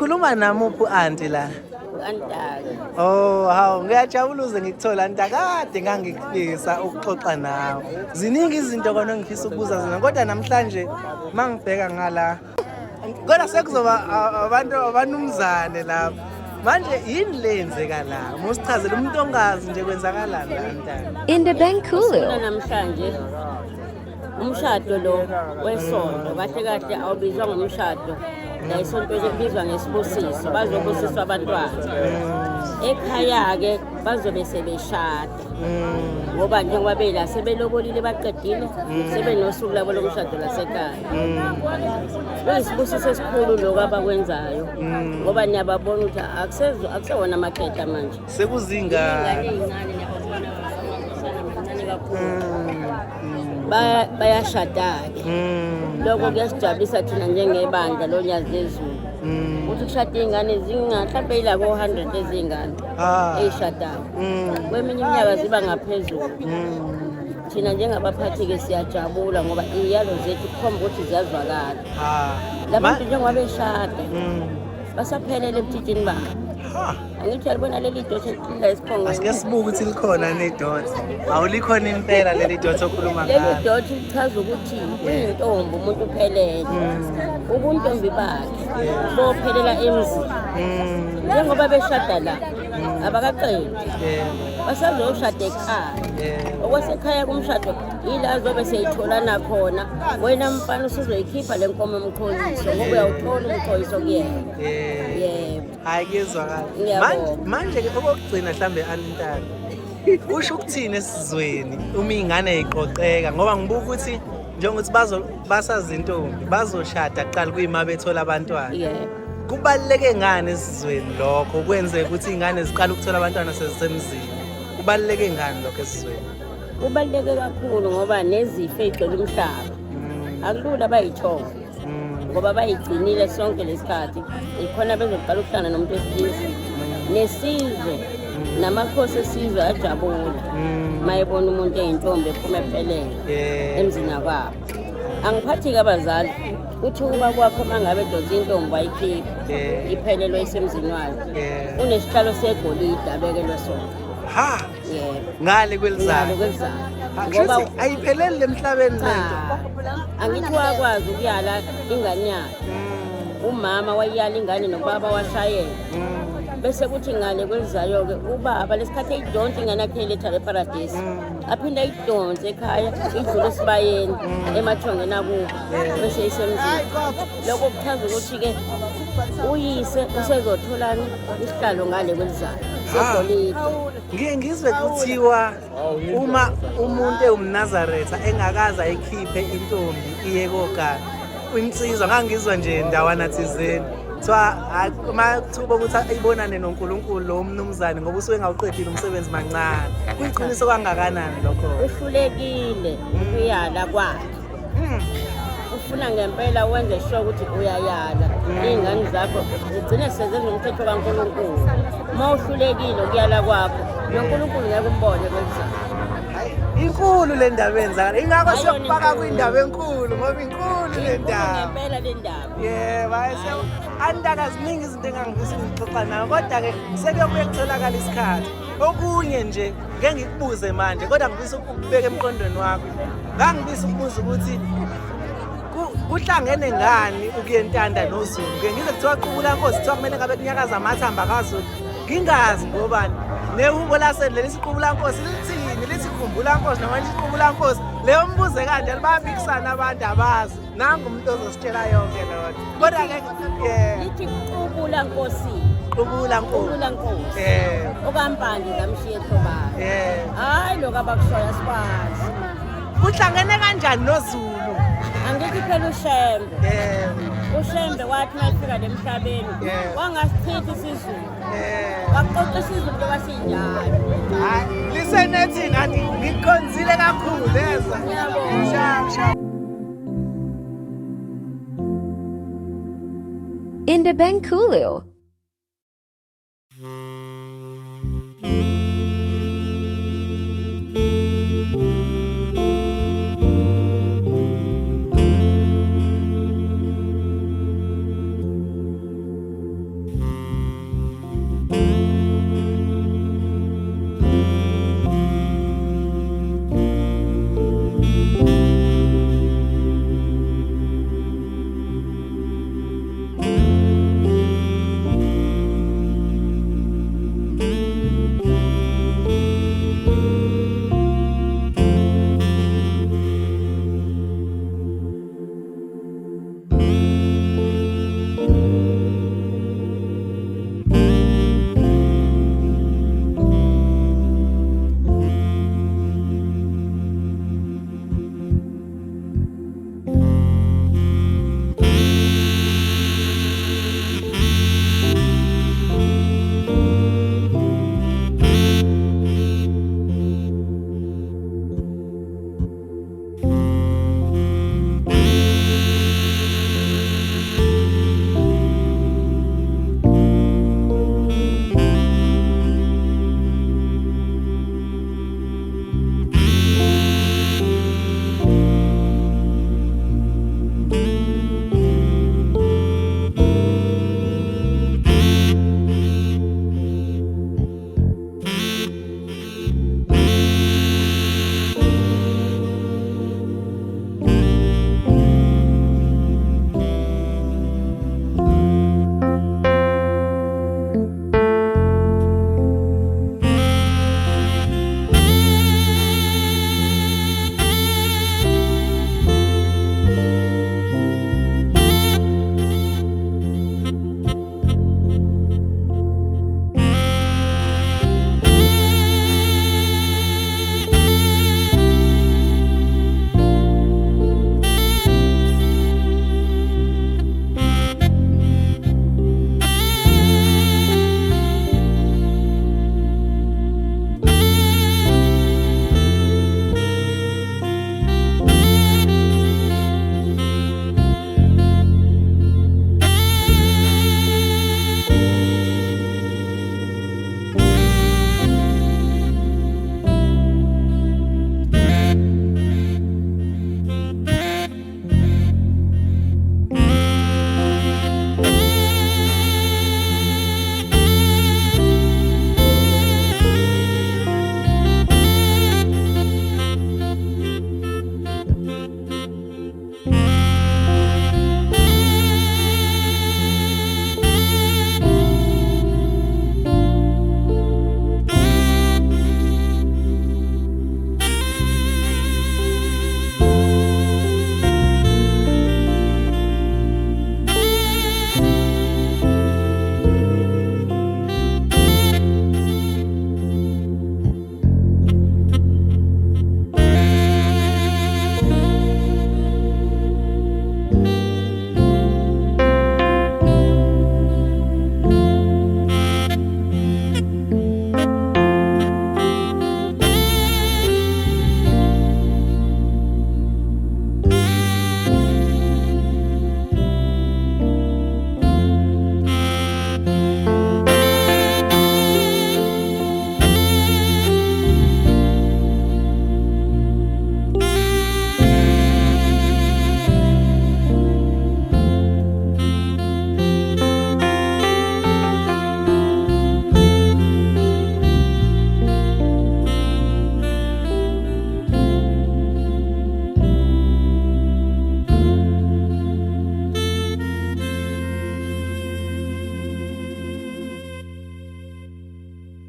Ngikhuluma namuphi u-anti la? Antaka. Oh, hawu ngiyajabula uze ngikuthola antakade ngangikufisa ukuxoxa nawe. Ziningi izinto kona ngifisa ukubuza zona kodwa namhlanje mangibheka ngala kodwa sekuzoba abantu abanumzane lapha. Manje yini lenzeka la? Musichazele umuntu ongazi nje kwenzakalani la ntanga. Indebenkulu. Namhlanje umshado lo wesonto kahle kahle awubizwa ngomshado. La isonto libizwa ngesibusiso bazobusiswa abantwana. Ekhaya ke bazobe sebeshada. Ngoba njengoba bela sebelobolile baqedile sebenosuku labo lomshado lasekhaya. Isibusiso esikhulu lokho abakwenzayo. Ngoba niyababona ukuthi akusewona amakhetha manje. Sekuzingane bayashada-ke. Lokho kuyasijabulisa thina njengebandla lonyazi lezulu. Ukuthi kushada iy'ngane mhlawumbe yilabo 100 ezingane ey'shadayo. Kweminye iminyaka ziba ngaphezulu. Thina njengabaphathi-ke siyajabula ngoba iy'yalo zethu kukhomba ukuthi ziyazwakala. Labantu njengoba beshada basaphelele ebuthithini babo. Angithi uyalibona leli dotha la esikhongo. Asike sibuke ukuthi likhona nedotha. Awulikhona impela leli dotha okhuluma ngalo. Leli dotha lichaza ukuthi uyintombi umuntu uphelele. Ubuntombi bakhe bophelela emzini. Njengoba beshada la abakaqedi. Basazoshada ekhaya. Okwasekhaya kumshado yila azobe seyitholana khona. Wena mfana usuzoyikhipha le nkomo emkhoyiso ngoba uyawuthola umkhoyiso kuyena. Yebo. Hayi kuyezwakala. Manje ke okugcina mhlambe anintana. Usho ukuthini esizweni uma ingane eyiqoqeka ngoba ngibuka ukuthi njengokuthi basazintombi bazoshada kuqala kuyima bethola abantwana. Yebo. Kubaluleke ngani esizweni lokho kwenzeka ukuthi ingane ziqala ukuthola abantwana sezisemzini. Kubaluleke ngani lokho esizweni? Kubaluleke kakhulu ngoba nezifo ezigcwele umhlaba. Akulula bayithole. Ngoba bayigcinile sonke lesikhathi ikhona bezoqala ukuhlangana nomuntu wesilisa nesizwe namakhosi esizwe ajabula mayebona umuntu eyintombi ephuma ephelele emzini kwabo. Angiphathi abazali uthi uba kwakho mangabe dozi intombi wayikhipha iphelelwe isemzini wayo unesihlalo segolide abekelwe sona. Ha ngale kwelizalo ngoba ayiphelele emhlabeni lento. Angithi wakwazi ukuyala ingane yakhe. Umama wayiyala ingane nobaba washayela. Bese kuthi ngale kwelizayo ke ubaba lesikhathi eyidonsa ingane yakhe eletha eparadise. Aphinda idonse ekhaya idlule esibayeni emathongeni akubo bese isemzini. Lokho kuchaza ukuthi ke uyise usezotholana isihlalo ngale kwelizayo. Ngike ngizwe kuthiwa uma umuntu ewumNazaretha engakaza ekhiphe intombi iye kogana insizwa ngangizwa nje ndawana thizeni kuthiwa mathuba ukuthi ayibonane noNkulunkulu lo mnumzane ngoba usuke ngawuqedile umsebenzi mancane. Kuyiqiniso kangakanani lokho? Uhlulekile ukuyala kwakhe. Ufuna ngempela wenze sure ukuthi uyayala iy'ngane zakho ugcine sezenza umthetho kaNkulunkulu. Uma uhlulekile ukuyala kwakho noNkulunkulu ngeke umbone kwenzani. Inkulu le ndaba enzakala ingakho siyokufaka kwindaba enkulu ngoba inkulu le ndaba. Ngempela le ndaba. Yebo andaka ziningi izinto engangifisa ukuxoxa nawe kodwa-ke sekuyobuye kutholakala isikhathi. Okunye nje ngeke ngikubuze manje kodwa ngifisa ukubeka emqondweni wakho. Ngangifisa ukubuza ukuthi kuhlangene ngani ukuyentanda noZulu? Ngeke ngize kuthiwa Qubula Nkosi kuthiwa kumele ngabe kunyakaza amathamba kaZulu. Ngingazi ngobani nehubo lasedlela isiqubula Nkosi lithini lithi Khumbula Nkosi noma lithi Qubula Nkosi. Leyo mbuze kanje bayabikisana abantu abazi. Nangu umuntu ozositshela yonke lona. Kodwa-ke lithi Qubula Nkosi. Qubula Nkosi. Qubula Nkosi. Okampande ngamshiya ehlobana. Hayi lokho abakushoya sikwazi. Kuhlangene kanjani noZulu? Angithi phela uShembe. uShembe wathi mayifika emhlabeni wangasichithi isizulu waqoqa isizulu ngoba sinjalo. Hayi lisenethi ngathi ngikhonzile kakhulu leza. Indebenkulu.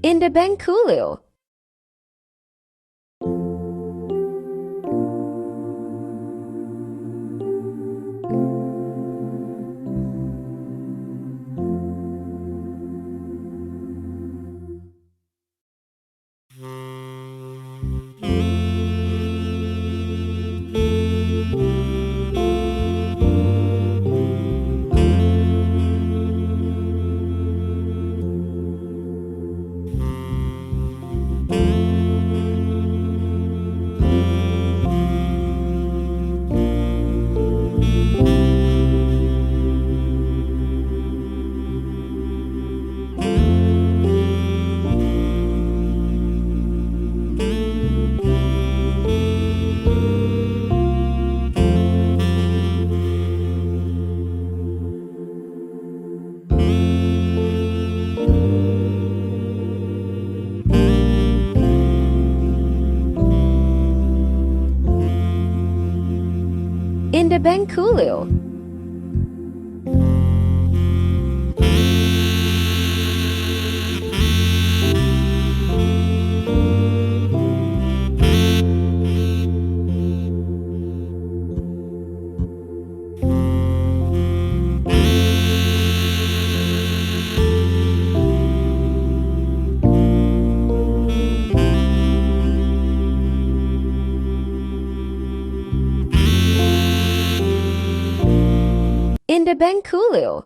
Inda Benkulil. Inda Benkulil. Inda Benkulil.